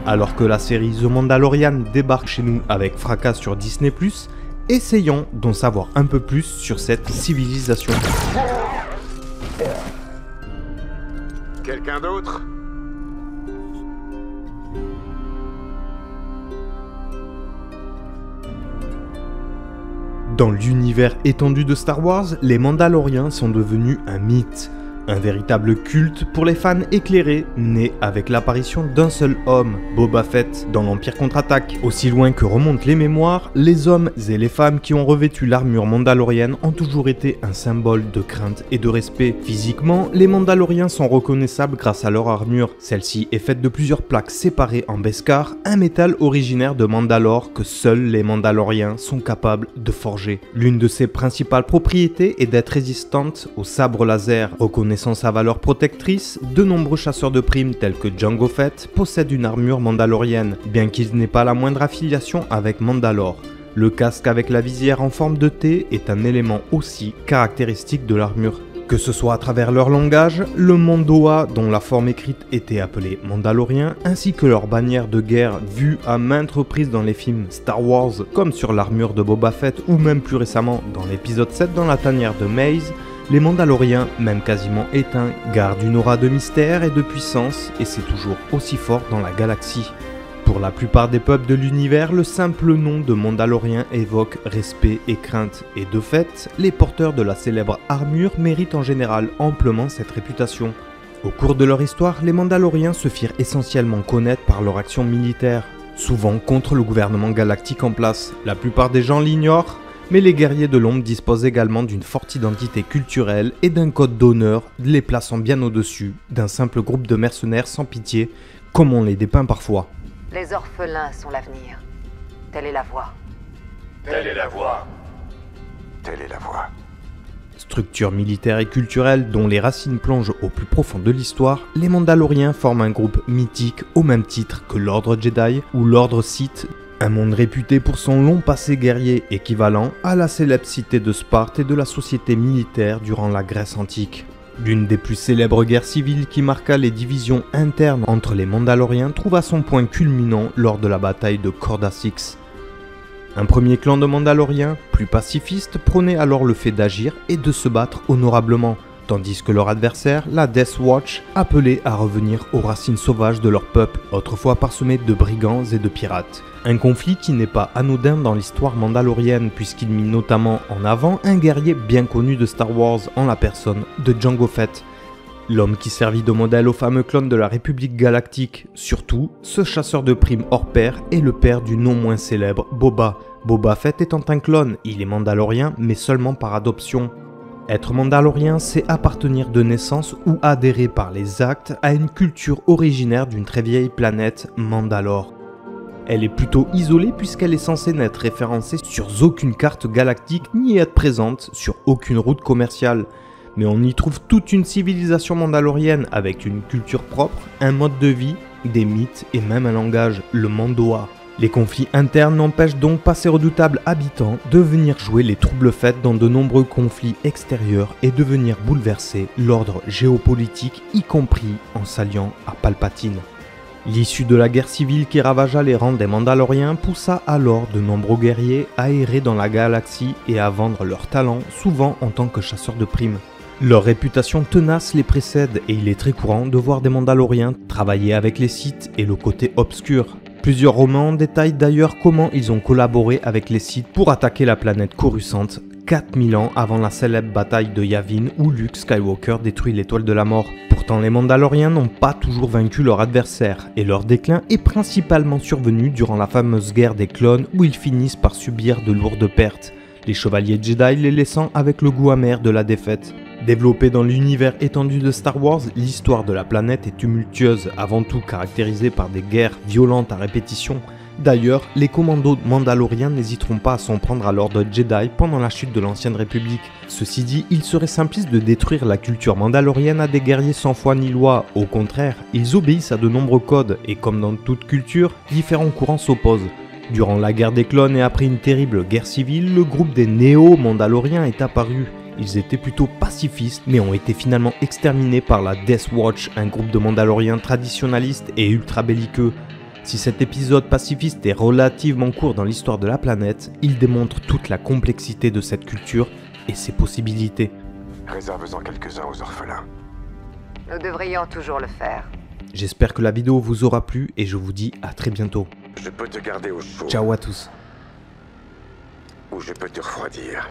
Alors que la série The Mandalorian débarque chez nous avec fracas sur Disney+, essayons d'en savoir un peu plus sur cette civilisation. Quelqu'un d'autre ? Dans l'univers étendu de Star Wars, les Mandaloriens sont devenus un mythe. Un véritable culte pour les fans éclairés, né avec l'apparition d'un seul homme, Boba Fett, dans l'Empire contre-attaque. Aussi loin que remontent les mémoires, les hommes et les femmes qui ont revêtu l'armure mandalorienne ont toujours été un symbole de crainte et de respect. Physiquement, les Mandaloriens sont reconnaissables grâce à leur armure. Celle-ci est faite de plusieurs plaques séparées en Beskar, un métal originaire de Mandalore que seuls les Mandaloriens sont capables de forger. L'une de ses principales propriétés est d'être résistante au sabre laser. Reconnaissant sa valeur protectrice, de nombreux chasseurs de primes tels que Jango Fett possèdent une armure mandalorienne, bien qu'ils n'aient pas la moindre affiliation avec Mandalore. Le casque avec la visière en forme de T est un élément aussi caractéristique de l'armure. Que ce soit à travers leur langage, le Mandoa dont la forme écrite était appelée Mandalorien, ainsi que leur bannière de guerre vue à maintes reprises dans les films Star Wars, comme sur l'armure de Boba Fett ou même plus récemment dans l'épisode 7 dans la tanière de Maze, les Mandaloriens, même quasiment éteints, gardent une aura de mystère et de puissance, et c'est toujours aussi fort dans la galaxie. Pour la plupart des peuples de l'univers, le simple nom de Mandalorien évoque respect et crainte, et de fait, les porteurs de la célèbre armure méritent en général amplement cette réputation. Au cours de leur histoire, les Mandaloriens se firent essentiellement connaître par leur action militaire, souvent contre le gouvernement galactique en place. La plupart des gens l'ignorent, mais les guerriers de l'ombre disposent également d'une forte identité culturelle et d'un code d'honneur, les plaçant bien au-dessus d'un simple groupe de mercenaires sans pitié, comme on les dépeint parfois. Les orphelins sont l'avenir. Telle est la voie. Telle est la voie. Telle est la voie. Structure militaire et culturelle dont les racines plongent au plus profond de l'histoire, les Mandaloriens forment un groupe mythique au même titre que l'Ordre Jedi ou l'Ordre Sith, un monde réputé pour son long passé guerrier équivalent à la célèbre cité de Sparte et de la société militaire durant la Grèce antique. L'une des plus célèbres guerres civiles qui marqua les divisions internes entre les Mandaloriens trouva son point culminant lors de la bataille de Corda Six. Un premier clan de Mandaloriens, plus pacifiste, prônait alors le fait d'agir et de se battre honorablement, tandis que leur adversaire, la Death Watch, appelait à revenir aux racines sauvages de leur peuple, autrefois parsemé de brigands et de pirates. Un conflit qui n'est pas anodin dans l'histoire mandalorienne puisqu'il mit notamment en avant un guerrier bien connu de Star Wars en la personne de Jango Fett. L'homme qui servit de modèle au fameux clone de la République Galactique. Surtout, ce chasseur de primes hors pair est le père du non moins célèbre Boba. Boba Fett étant un clone, il est mandalorien mais seulement par adoption. Être mandalorien, c'est appartenir de naissance ou adhérer par les actes à une culture originaire d'une très vieille planète, Mandalore. Elle est plutôt isolée puisqu'elle est censée n'être référencée sur aucune carte galactique ni être présente sur aucune route commerciale. Mais on y trouve toute une civilisation mandalorienne avec une culture propre, un mode de vie, des mythes et même un langage, le Mandoa. Les conflits internes n'empêchent donc pas ces redoutables habitants de venir jouer les troubles faits dans de nombreux conflits extérieurs et de venir bouleverser l'ordre géopolitique, y compris en s'alliant à Palpatine. L'issue de la guerre civile qui ravagea les rangs des Mandaloriens poussa alors de nombreux guerriers à errer dans la galaxie et à vendre leurs talents, souvent en tant que chasseurs de primes. Leur réputation tenace les précède et il est très courant de voir des Mandaloriens travailler avec les Sith et le côté obscur. Plusieurs romans détaillent d'ailleurs comment ils ont collaboré avec les Sith pour attaquer la planète Coruscant 4000 ans avant la célèbre bataille de Yavin où Luke Skywalker détruit l'étoile de la mort. Pourtant les Mandaloriens n'ont pas toujours vaincu leur adversaire et leur déclin est principalement survenu durant la fameuse guerre des clones où ils finissent par subir de lourdes pertes, les chevaliers Jedi les laissant avec le goût amer de la défaite. Développée dans l'univers étendu de Star Wars, l'histoire de la planète est tumultueuse, avant tout caractérisée par des guerres violentes à répétition. D'ailleurs, les commandos mandaloriens n'hésiteront pas à s'en prendre à l'ordre Jedi pendant la chute de l'Ancienne République. Ceci dit, il serait simpliste de détruire la culture mandalorienne à des guerriers sans foi ni loi. Au contraire, ils obéissent à de nombreux codes et comme dans toute culture, différents courants s'opposent. Durant la guerre des clones et après une terrible guerre civile, le groupe des Néo-Mandaloriens est apparu. Ils étaient plutôt pacifistes mais ont été finalement exterminés par la Death Watch, un groupe de Mandaloriens traditionnalistes et ultra belliqueux. Si cet épisode pacifiste est relativement court dans l'histoire de la planète, il démontre toute la complexité de cette culture et ses possibilités. Réserve-en quelques-uns aux orphelins. Nous devrions toujours le faire. J'espère que la vidéo vous aura plu et je vous dis à très bientôt. Je peux te garder au chaud. Ciao à tous. Ou je peux te refroidir.